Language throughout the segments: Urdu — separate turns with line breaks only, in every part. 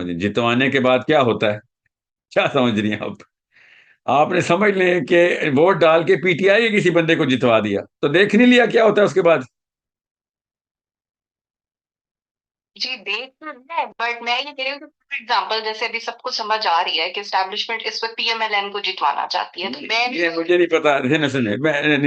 سمجھیں جتوانے کے بعد کیا ہوتا ہے؟ کیا سمجھ رہی ہیں آپ نے سمجھ لیں کہ ووٹ ڈال کے پی ٹی آئی کسی بندے کو جتوا دیا تو دیکھ نہیں لیا کیا ہوتا ہے اس کے بعد؟
جی دیکھ تو ہے، بٹ میں یہ کہہ رہی ہوں کہ فار ایگزامپل جیسے ابھی سب کو سمجھ آ رہی ہے کہ اسٹیبلشمنٹ اس وقت پی ایم ایل این کو جتوانا چاہتی ہے، تو میں
یہ مجھے نہیں پتا، سنیں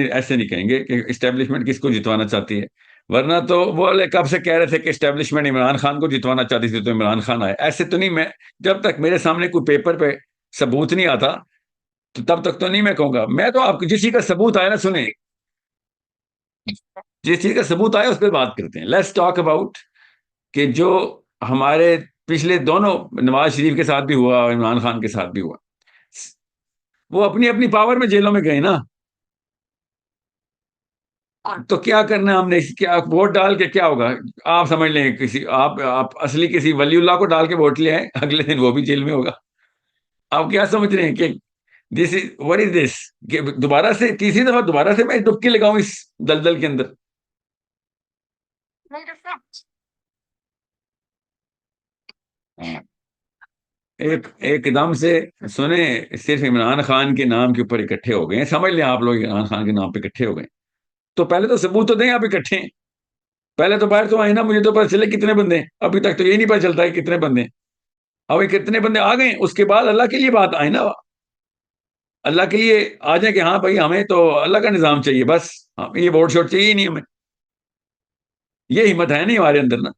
ایسے نہیں کہیں گے کہ اسٹیبلشمنٹ کس کو جتوانا چاہتی ہے، ورنہ تو وہ کب سے کہہ رہے تھے کہ اسٹیبلشمنٹ عمران خان کو جتوانا چاہتی تھی تو عمران خان آئے. ایسے تو نہیں، میں جب تک میرے سامنے کوئی پیپر پہ ثبوت نہیں آتا تو تب تک تو نہیں میں کہوں گا. میں تو آپ کو جس چیز کا ثبوت آیا نا، سنیں، جس چیز کا ثبوت آیا اس پہ بات کرتے ہیں. لیٹس ٹاک اباؤٹ کہ جو ہمارے پچھلے دونوں، نواز شریف کے ساتھ بھی ہوا اور عمران خان کے ساتھ بھی ہوا، وہ اپنی اپنی پاور میں جیلوں میں گئے نا. تو کیا کرنا ہے ہم نے؟ کیا ووٹ ڈال کے کیا ہوگا؟ آپ سمجھ لیں کسی آپ اصلی کسی ولی اللہ کو ڈال کے ووٹ لے آئے، اگلے دن وہ بھی جیل میں ہوگا. آپ کیا سمجھ رہے ہیں کہ دس از وٹ از دس، کہ دوبارہ سے تیسری دفعہ دوبارہ سے میں ڈبکی لگاؤں اس دلدل کے اندر؟ ہاں. ایک دم سے سنیں، صرف عمران خان کے نام کے اوپر اکٹھے ہو گئے ہیں. سمجھ لیں آپ لوگ عمران خان کے نام پہ اکٹھے ہو گئے، تو پہلے تو ثبوت تو دیں آپ اکٹھے ہیں. پہلے تو باہر تو آئے نا، مجھے تو پتا چلے کتنے بندے ہیں. ابھی تک تو یہ نہیں پتا چلتا ہے کتنے بندے ہیں. اب یہ کتنے بندے آ گئے، اس کے بعد اللہ کے لیے بات آئے نا، اللہ کے لیے آ جائیں کہ ہاں بھائی ہمیں تو اللہ کا نظام چاہیے بس، یہ ووٹ شوٹ چاہیے ہی نہیں ہمیں. یہ ہمت ہے نہیں ہمارے اندر نا.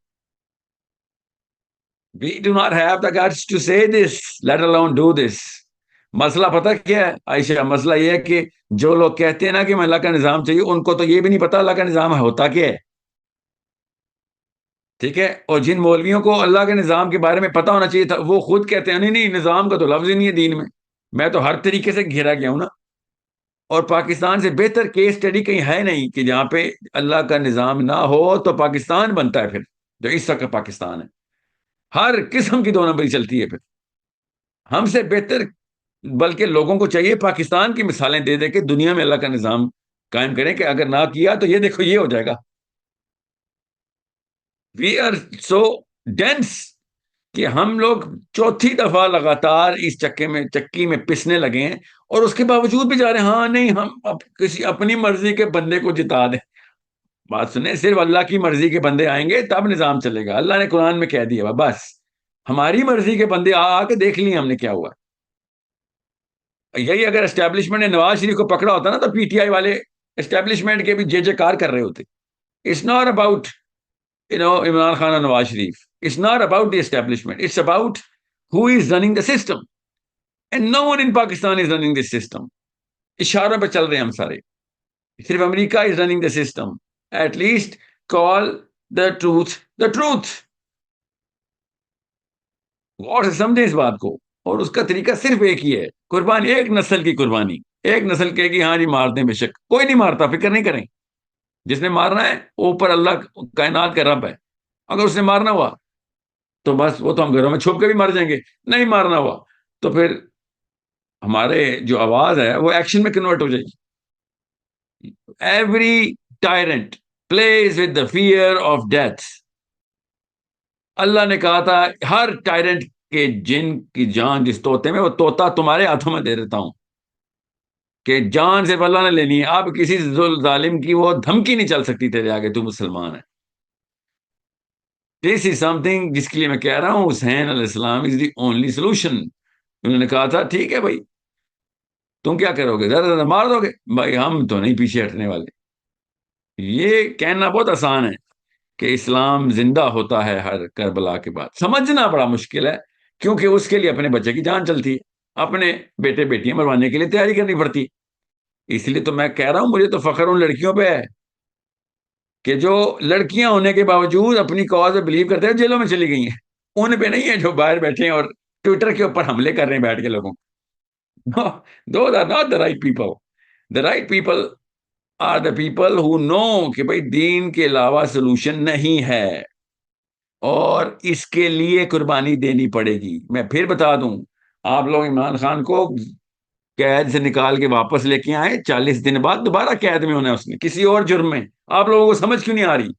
We do not have the guts to say this, let alone do this. مسئلہ پتہ کیا ہے عائشہ؟ مسئلہ یہ ہے کہ جو لوگ کہتے ہیں نا کہ میں اللہ کا نظام چاہیے، ان کو تو یہ بھی نہیں پتا اللہ کا نظام ہوتا کیا ہے. ٹھیک ہے؟ اور جن مولویوں کو اللہ کے نظام کے بارے میں پتا ہونا چاہیے تھا، وہ خود کہتے ہیں نہیں نہیں، نظام کا تو لفظ ہی نہیں ہے دین میں. میں تو ہر طریقے سے گھیرا گیا ہوں نا. اور پاکستان سے بہتر کیس اسٹڈی کہیں ہے نہیں کہ جہاں پہ اللہ کا نظام نہ ہو تو پاکستان بنتا ہے پھر، جو اس وقت پاکستان ہے. ہر قسم کی دو نمبری چلتی ہے پھر. ہم سے بہتر بلکہ لوگوں کو چاہیے پاکستان کی مثالیں دے دے کے دنیا میں اللہ کا نظام قائم کریں، کہ اگر نہ کیا تو یہ دیکھو یہ ہو جائے گا. وی آر سو ڈینس کہ ہم لوگ چوتھی دفعہ لگاتار اس چکی میں پسنے لگے ہیں، اور اس کے باوجود بھی جا رہے ہیں ہاں نہیں ہم اب کسی اپنی مرضی کے بندے کو جتا دیں. بات سنیں، صرف اللہ کی مرضی کے بندے آئیں گے تب نظام چلے گا. اللہ نے قرآن میں کہہ دیا بس، ہماری مرضی کے بندے آ کے دیکھ لیے ہم نے کیا ہوا. یہی اگر اسٹیبلشمنٹ نے نواز شریف کو پکڑا ہوتا نا تو پی ٹی آئی والے اسٹیبلشمنٹ کے بھی جے جے کار کر رہے ہوتے. It's not about Imran Khan اور Nawaz Sharif. It's not about the establishment, it's about who is running the system, and no one in Pakistan is running this system. اشاروں پہ چل رہے ہیں ہم سارے. صرف امریکہ is running the system. At least call the truth. غور سے سمجھیں اس بات کو. اور اس کا طریقہ صرف ایک ہی ہے، قربانی، ایک نسل کی قربانی. ایک نسل کہے گی ہاں جی مار دیں، بے شک کوئی نہیں مارتا، فکر نہیں کریں. جس نے مارنا ہے اوپر اللہ کائنات کا رب ہے. اگر اس نے مارنا ہوا تو بس وہ تو ہم گھروں میں چھپ کے بھی مر جائیں گے. نہیں مارنا ہوا تو پھر ہمارے جو آواز ہے وہ ایکشن میں کنورٹ ہو جائے گی. Every tyrant please with the fear of death. اللہ نے کہا تھا ہر ٹائرنٹ کے جن کی جان جس طوطے میں، وہ طوطا تمہارے ہاتھوں میں دے دیتا ہوں، کہ جان صرف اللہ نے لینی ہے. اب کسی ظالم کی وہ دھمکی نہیں چل سکتی تیرے آگے، تو مسلمان ہے. دس از سم تھنگ جس کے لیے میں کہہ رہا ہوں حسین علیہ السلام از دی اونلی سولوشن. انہوں نے کہا تھا ٹھیک ہے بھائی تم کیا کرو گے، زیادہ زیادہ مار دو گے، بھائی ہم تو نہیں پیچھے ہٹنے والے. یہ کہنا بہت آسان ہے کہ اسلام زندہ ہوتا ہے ہر کربلا کے بعد. سمجھنا بڑا مشکل ہے، کیونکہ اس کے لیے اپنے بچے کی جان چلتی ہے، اپنے بیٹے بیٹیاں مروانے کے لیے تیاری کرنی پڑتی ہے. اس لیے تو میں کہہ رہا ہوں مجھے تو فخر ان لڑکیوں پہ ہے کہ جو لڑکیاں ہونے کے باوجود اپنی کاز میں بلیو کرتے ہیں جیلوں میں چلی گئی ہیں. ان پہ نہیں ہے جو باہر بیٹھے ہیں اور ٹویٹر کے اوپر حملے کر رہے ہیں بیٹھ کے لوگوں. Those are not the right people. The right people are the people who know کہ بھائی دین کے علاوہ سولوشن نہیں ہے، اور اس کے لیے قربانی دینی پڑے گی. میں پھر بتا دوں، آپ لوگ عمران خان کو قید سے نکال کے واپس لے کے آئے، 40 دن بعد دوبارہ قید میں ہونا ہے اس نے کسی اور جرم میں. آپ لوگوں کو سمجھ کیوں نہیں آ رہی؟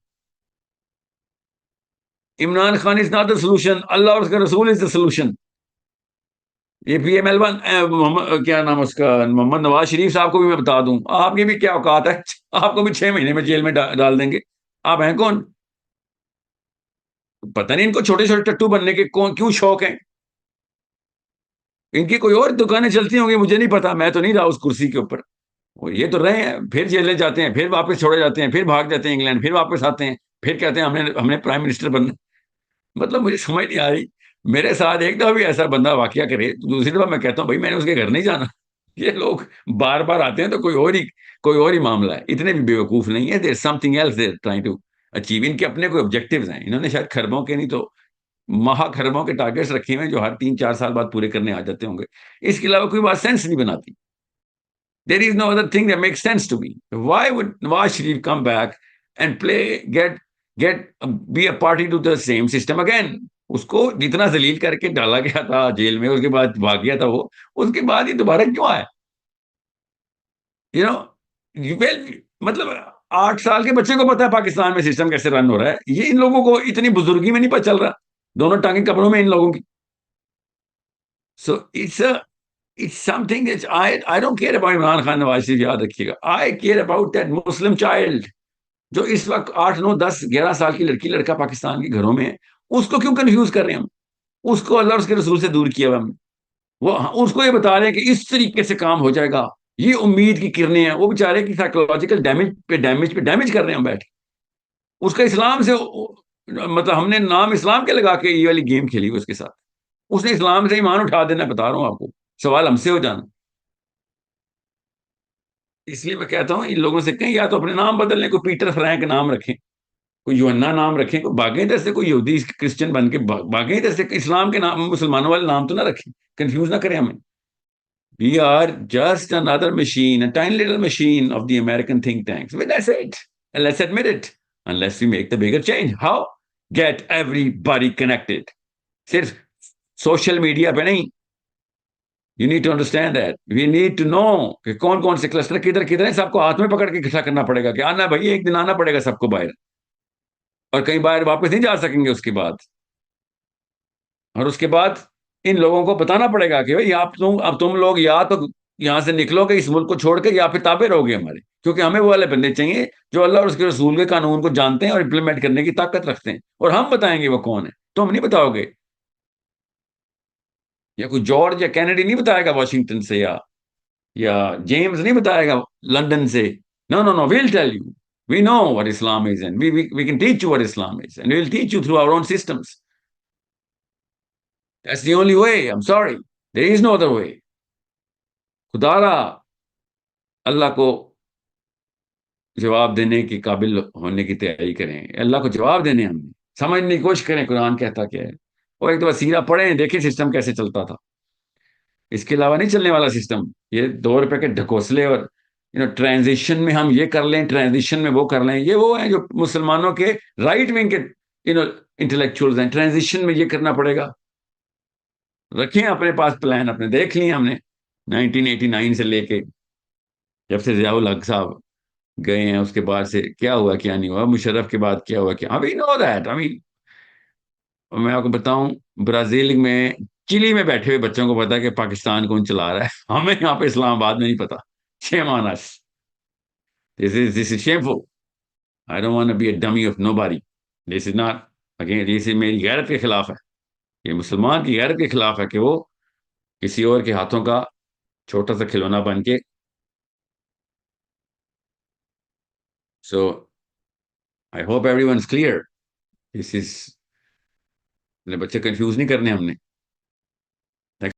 Imran Khan is not the solution, اللہ اور اس کا رسول از دا سولوشن. یہ پی ایم ایل ون کیا نام اس کا, محمد نواز شریف صاحب کو بھی میں بتا دوں, آپ کی بھی کیا اوقات ہے, آپ کو بھی 6 مہینے میں جیل میں ڈال دیں گے. آپ ہیں کون؟ پتہ نہیں ان کو چھوٹے چھوٹے ٹٹو بننے کے کیوں شوق ہیں. ان کی کوئی اور دکانیں چلتی ہوں گی, مجھے نہیں پتا, میں تو نہیں رہا اس کرسی کے اوپر. یہ تو رہے ہیں, پھر جیلیں جاتے ہیں, پھر واپس چھوڑے جاتے ہیں, پھر بھاگ جاتے ہیں انگلینڈ, پھر واپس آتے ہیں, پھر کہتے ہیں ہم نے پرائم منسٹر بننا. مطلب مجھے سمجھ نہیں آ رہی. میرے ساتھ ایک دفعہ بھی ایسا بندہ واقعہ کرے, دوسری دفعہ میں کہتا ہوں بھائی میں نے اس کے گھر نہیں جانا. یہ لوگ بار بار آتے ہیں تو کوئی اور ہی معاملہ ہے. اتنے بھی بیوقوف نہیں ہے. There's something else they're trying to achieve. ان کے اپنے کوئی آبجیکٹیوز ہیں, انہوں نے شاید خربوں کے نہیں تو مہا خربوں کے ٹارگیٹس رکھے ہوئے جو ہر 3-4 سال بعد پورے کرنے آ جاتے ہوں گے. اس کے علاوہ کوئی بات سینس نہیں بناتی. There is no other thing that makes sense to me. Why would Nawaz Sharif come back and be a party to the same system again? اس کو جتنا ذلیل کر کے ڈالا گیا تھا جیل میں, اس کے بعد بھاگ گیا تھا وہ, اس کے بعد یہ دوبارہ کیوں آیا؟ مطلب 8 سال کے بچے کو پتا ہے پاکستان میں سسٹم کیسے رن ہو رہا ہے. یہ ان لوگوں کو اتنی بزرگی میں نہیں پتا چل رہا, دونوں ٹانگیں کپڑوں میں ان لوگوں کی. سو it's something that I don't care about Imran Khan Nawaz Sharif, یاد رکھیے گا. I care about that Muslim child جو اس وقت 8 9 10 11 سال کی لڑکی لڑکا پاکستان کے گھروں میں ہے. اس کو کیوں کنفیوز کر رہے ہیں ہم؟ اس کو اللہ اور اس کے رسول سے دور کیا ہوا ہم. وہ اس کو یہ بتا رہے ہیں کہ اس طریقے سے کام ہو جائے گا, یہ امید کی کرنیں ہیں. وہ بیچارے کی سائیکولوجیکل ڈیمیج کر رہے ہیں ہم بیٹھ کے. اس کا اسلام سے مطلب ہم نے نام اسلام کے لگا کے یہ والی گیم کھیلی ہوئی اس کے ساتھ. اس نے اسلام سے ایمان اٹھا دینا, بتا رہا ہوں آپ کو, سوال ہم سے ہو جانا. اس لیے میں کہتا ہوں ان لوگوں سے کہیں یا تو اپنے نام بدل لیں, کوئی پیٹر فرینک نام رکھیں, کوئی یوحنا نام رکھیں, کوئی باغیں ادھر سے کوئی یہودی کرسچن بن کے باغیں ادھر سے, اسلام کے نام مسلمانوں والے نام تو نہ رکھیں, کنفیوز نہ کریں ہمیں. We are just another machine, a tiny little machine of the American think tanks. Well, that's it. And let's admit it. Unless we make the bigger change. How? Get everybody connected. صرف سوشل میڈیا پہ نہیں. You need to understand that. We need to know کہ کون کون سے کلسٹر کدھر کدھر ہیں. سب کو ہاتھ میں پکڑ کے اکٹھا کرنا پڑے گا کہ آنا بھائی, ایک دن آنا پڑے گا سب کو باہر, اور کہیں باہر واپس نہیں جا سکیں گے اس کے بعد. اور اس کے بعد ان لوگوں کو بتانا پڑے گا کہ بھائی اب تم لوگ یا تو یہاں سے نکلو گے اس ملک کو چھوڑ کے, یا پھر تابع رہو گے ہمارے, کیونکہ ہمیں وہ والے بندے چاہیے جو اللہ اور اس کے رسول کے قانون کو جانتے ہیں اور امپلیمنٹ کرنے کی طاقت رکھتے ہیں. اور ہم بتائیں گے وہ کون ہے, تم نہیں بتاؤ گے, یا کوئی جارج یا کینیڈی نہیں بتائے گا واشنگٹن سے, یا جیمز نہیں بتائے گا لندن سے. No, no, no, we'll tell you. We know what Islam is, and we can teach you what Islam is, and we'll teach you through our own systems. That's the only way. I'm sorry. There is no other way. خدا را اللہ کو جواب دینے کے قابل ہونے کی تیاری کریں, اللہ کو جواب دینے ہم سمجھنے کی کوشش کریں قرآن کہتا کیا ہے, اور ایک دفعہ سیرہ پڑھیں, دیکھیں سسٹم کیسے چلتا تھا. اس کے علاوہ نہیں چلنے والا سسٹم. یہ 2 روپے کے ڈھکوسلے اور ٹرانزیشن میں ہم یہ کر لیں, ٹرانزیشن میں وہ کر لیں, یہ وہ ہیں جو مسلمانوں کے رائٹ ونگ کے انٹلیکچوئلز ہیں. ٹرانزیشن میں یہ کرنا پڑے گا. رکھیں اپنے پاس پلان, اپنے دیکھ لیے ہم نے 1989 سے لے کے جب سے ضیاء الحق صاحب گئے ہیں اس کے بعد سے کیا ہوا کیا نہیں ہوا, مشرف کے بعد کیا ہوا کیا. ابھی نو دیٹ. میں آپ کو بتاؤں, برازیل میں چلی میں بیٹھے ہوئے بچوں کو پتا ہے کہ پاکستان کون چلا رہا ہے. ہمیں یہاں پہ اسلام آباد میں نہیں پتا. Shame on us. This is shameful. I don't want to be a dummy of nobody. This is not, again, this is میری غیرت کے خلاف ہے. یہ مسلمان کی غیرت کے خلاف ہے کہ وہ کسی اور کے ہاتھوں کا چھوٹا سا کھلونا بن کے. So I hope everyone's clear. This is بچے کنفیوز نہیں کرنے ہم نے.